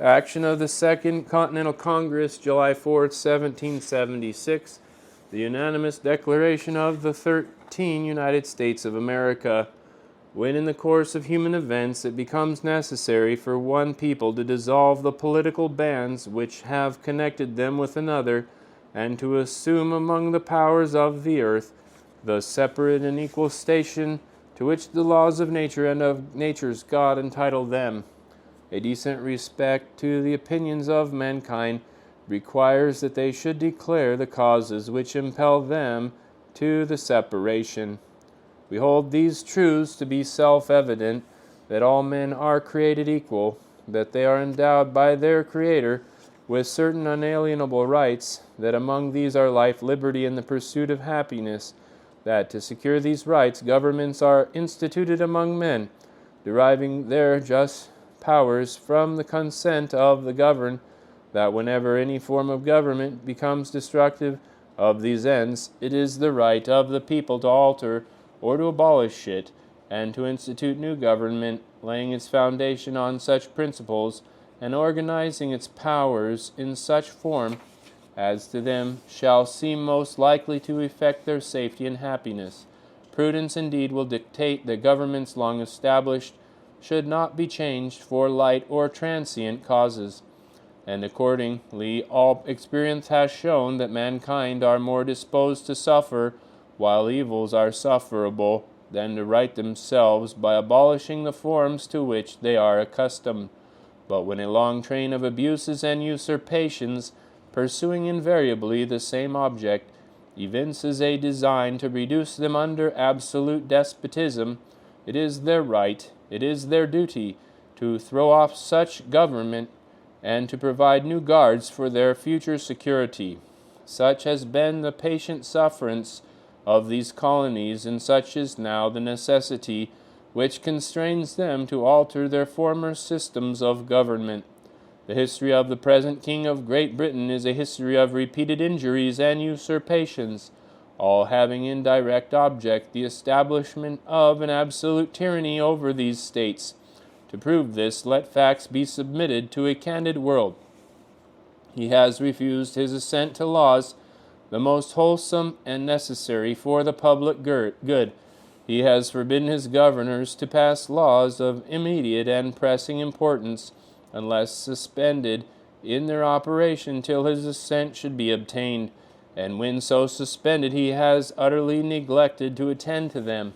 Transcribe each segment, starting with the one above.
Action of the Second Continental Congress, July 4th, 1776. The unanimous declaration of the 13 United States of America. When in the course of human events it becomes necessary for one people to dissolve the political bands which have connected them with another, and to assume among the powers of the earth the separate and equal station to which the laws of nature and of nature's God entitle them, a decent respect to the opinions of mankind requires that they should declare the causes which impel them to the separation. We hold these truths to be self-evident, that all men are created equal, that they are endowed by their Creator with certain unalienable rights, that among these are life, liberty, and the pursuit of happiness, that to secure these rights governments are instituted among men, deriving their just powers from the consent of the governed, that whenever any form of government becomes destructive of these ends, it is the right of the people to alter or to abolish it, and to institute new government, laying its foundation on such principles, and organizing its powers in such form as to them shall seem most likely to effect their safety and happiness. Prudence indeed will dictate that governments long established should not be changed for light or transient causes, and accordingly all experience has shown that mankind are more disposed to suffer while evils are sufferable than to right themselves by abolishing the forms to which they are accustomed. But when a long train of abuses and usurpations, pursuing invariably the same object, evinces a design to reduce them under absolute despotism, it is their right, it is their duty, to throw off such government and to provide new guards for their future security. Such has been the patient sufferance of these colonies, and such is now the necessity which constrains them to alter their former systems of government. The history of the present King of Great Britain is a history of repeated injuries and usurpations, all having in direct object the establishment of an absolute tyranny over these states. To prove this, let facts be submitted to a candid world. He has refused his assent to laws the most wholesome and necessary for the public good. He has forbidden his governors to pass laws of immediate and pressing importance, unless suspended in their operation till his assent should be obtained, and when so suspended he has utterly neglected to attend to them.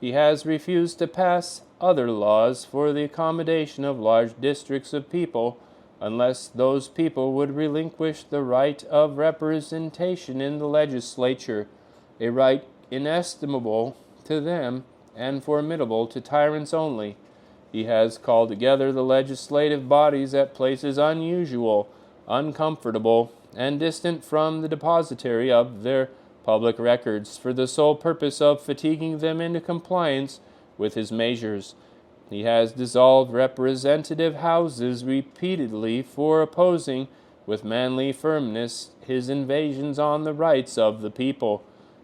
He has refused to pass other laws for the accommodation of large districts of people, unless those people would relinquish the right of representation in the legislature, a right inestimable to them and formidable to tyrants only. He has called together the legislative bodies at places unusual, uncomfortable, and distant from the depository of their public records, for the sole purpose of fatiguing them into compliance with his measures. He has dissolved representative houses repeatedly for opposing with manly firmness his invasions on the rights of the people.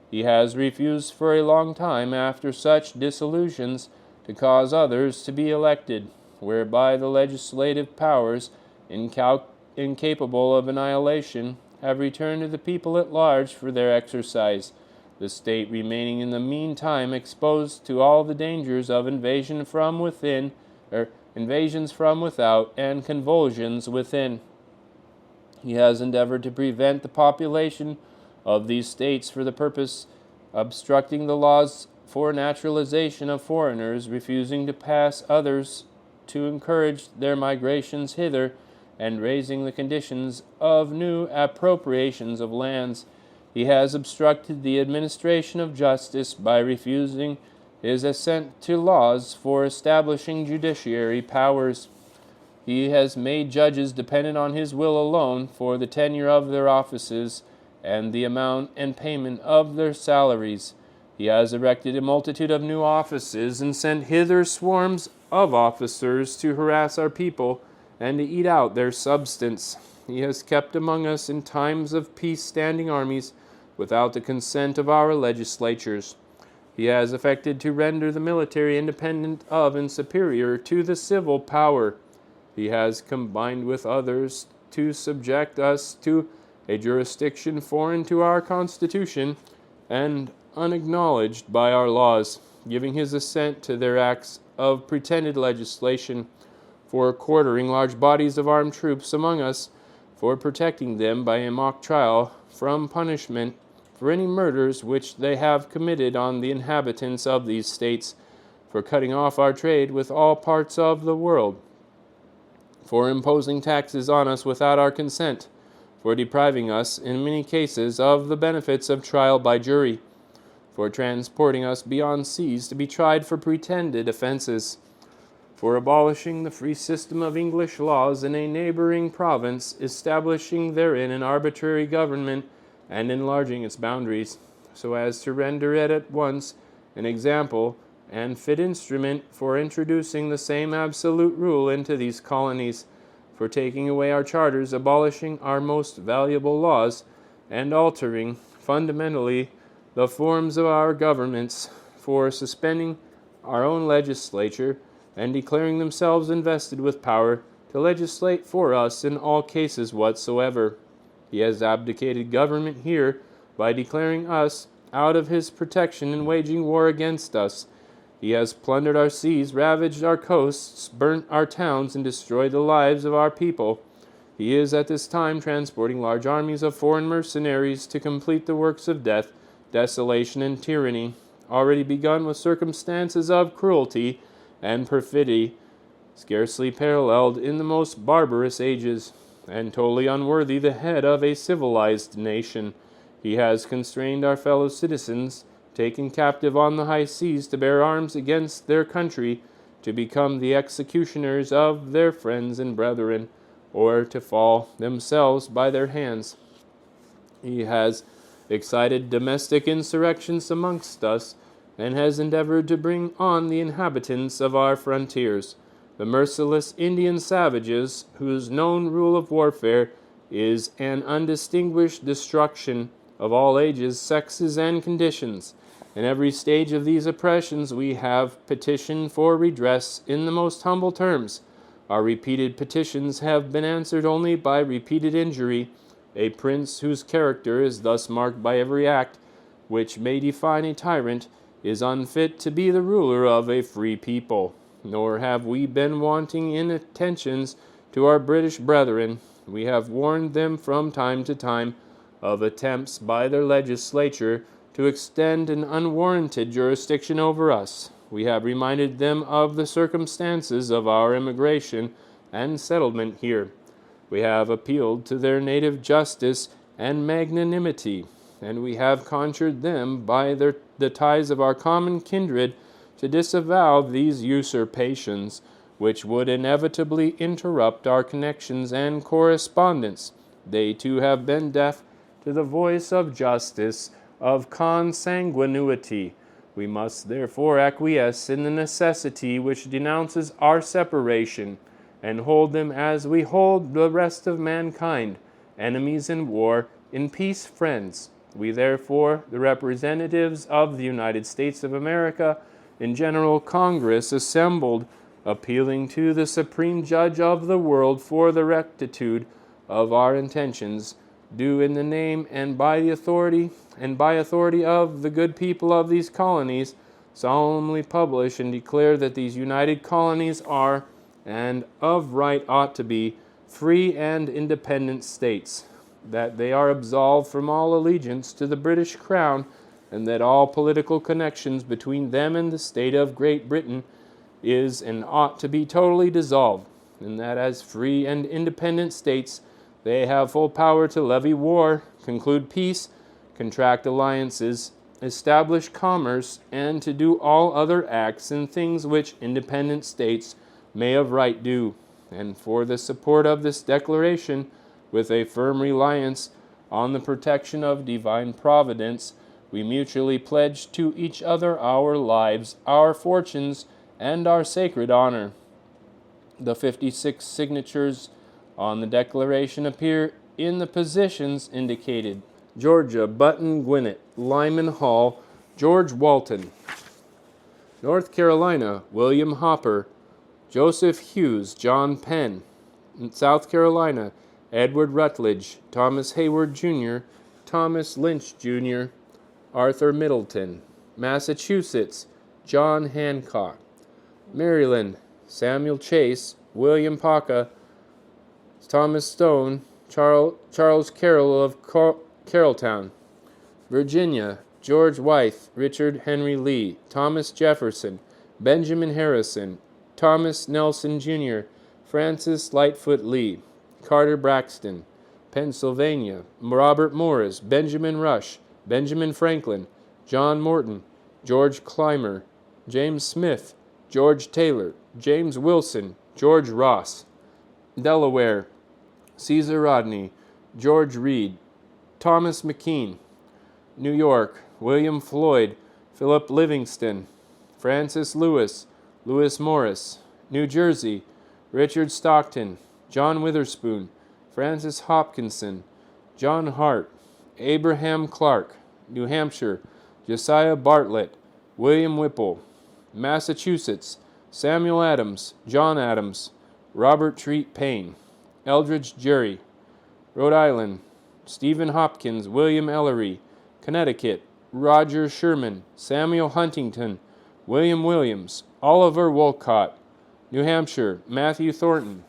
He has refused for a long time after such dissolutions to cause others to be elected, whereby the legislative powers, incapable of annihilation, have returned to the people at large for their exercise, the state remaining in the meantime exposed to all the dangers of invasions from without, and convulsions within. He has endeavored to prevent the population of these states for the purpose obstructing the laws for naturalization of foreigners, refusing to pass others to encourage their migrations hither, and raising the conditions of new appropriations of lands. He has obstructed the administration of justice by refusing his assent to laws for establishing judiciary powers. He has made judges dependent on his will alone for the tenure of their offices and the amount and payment of their salaries. He has erected a multitude of new offices and sent hither swarms of officers to harass our people and to eat out their substance. He has kept among us in times of peace standing armies without the consent of our legislatures. He has affected to render the military independent of and superior to the civil power. he has combined with others to subject us to a jurisdiction foreign to our Constitution and unacknowledged by our laws, giving his assent to their acts of pretended legislation for quartering large bodies of armed troops among us, for protecting them by a mock trial from punishment for any murders which they have committed on the inhabitants of these states, for cutting off our trade with all parts of the world, for imposing taxes on us without our consent, for depriving us, in many cases, of the benefits of trial by jury, for transporting us beyond seas to be tried for pretended offenses, for abolishing the free system of English laws in a neighboring province, establishing therein an arbitrary government, and enlarging its boundaries, so as to render it at once an example and fit instrument for introducing the same absolute rule into these colonies, for taking away our charters, abolishing our most valuable laws, and altering fundamentally the forms of our governments, for suspending our own legislature, and declaring themselves invested with power to legislate for us in all cases whatsoever. He has abdicated government here by declaring us out of his protection and waging war against us. He has plundered our seas, ravaged our coasts, burnt our towns, and destroyed the lives of our people. He is at this time transporting large armies of foreign mercenaries to complete the works of death, desolation, and tyranny, already begun with circumstances of cruelty and perfidy, scarcely paralleled in the most barbarous ages, and totally unworthy the head of a civilized nation. He has constrained our fellow citizens, taken captive on the high seas, to bear arms against their country, to become the executioners of their friends and brethren, or to fall themselves by their hands. He has excited domestic insurrections amongst us, and has endeavored to bring on the inhabitants of our frontiers, the merciless Indian savages, whose known rule of warfare is an undistinguished destruction of all ages, sexes, and conditions. In every stage of these oppressions we have petitioned for redress in the most humble terms. Our repeated petitions have been answered only by repeated injury. A prince whose character is thus marked by every act which may define a tyrant is unfit to be the ruler of a free people. Nor have we been wanting in attentions to our British brethren. We have warned them from time to time of attempts by their legislature to extend an unwarranted jurisdiction over us. We have reminded them of the circumstances of our immigration and settlement here. We have appealed to their native justice and magnanimity, and we have conjured them by the ties of our common kindred to disavow these usurpations, which would inevitably interrupt our connections and correspondence. They too have been deaf to the voice of justice, of consanguinity. We must therefore acquiesce in the necessity which denounces our separation, and hold them as we hold the rest of mankind, enemies in war, in peace friends. We therefore, the representatives of the United States of America, in General Congress assembled, appealing to the Supreme Judge of the world for the rectitude of our intentions, do in the name and by authority of the good people of these colonies, solemnly publish and declare that these united colonies are, and of right ought to be, free and independent states, that they are absolved from all allegiance to the British Crown, and that all political connections between them and the state of Great Britain is and ought to be totally dissolved, and that as free and independent states they have full power to levy war, conclude peace, contract alliances, establish commerce, and to do all other acts and things which independent states may of right do. And for the support of this declaration, with a firm reliance on the protection of divine providence, we mutually pledge to each other our lives, our fortunes, and our sacred honor. The 56 signatures on the declaration appear in the positions indicated: Georgia, Button Gwinnett, Lyman Hall, George Walton. North Carolina, William Hopper, Joseph Hughes, John Penn. In South Carolina, Edward Rutledge, Thomas Hayward Jr., Thomas Lynch Jr., Arthur Middleton. Massachusetts, John Hancock. Maryland, Samuel Chase, William Paca, Thomas Stone, Charles Carroll of Carrolltown. Virginia, George Wythe, Richard Henry Lee, Thomas Jefferson, Benjamin Harrison, Thomas Nelson Jr., Francis Lightfoot Lee. Carter Braxton. Pennsylvania, Robert Morris, Benjamin Rush, Benjamin Franklin, John Morton, George Clymer, James Smith, George Taylor, James Wilson, George Ross. Delaware, Caesar Rodney, George Reed, Thomas McKean. New York, William Floyd, Philip Livingston, Francis Lewis, Lewis Morris. New Jersey, Richard Stockton, John Witherspoon, Francis Hopkinson, John Hart, Abraham Clark. New Hampshire, Josiah Bartlett, William Whipple. Massachusetts, Samuel Adams, John Adams, Robert Treat Paine. Eldridge Jury. Rhode Island, Stephen Hopkins, William Ellery. Connecticut, Roger Sherman, Samuel Huntington, William Williams, Oliver Wolcott. New Hampshire, Matthew Thornton.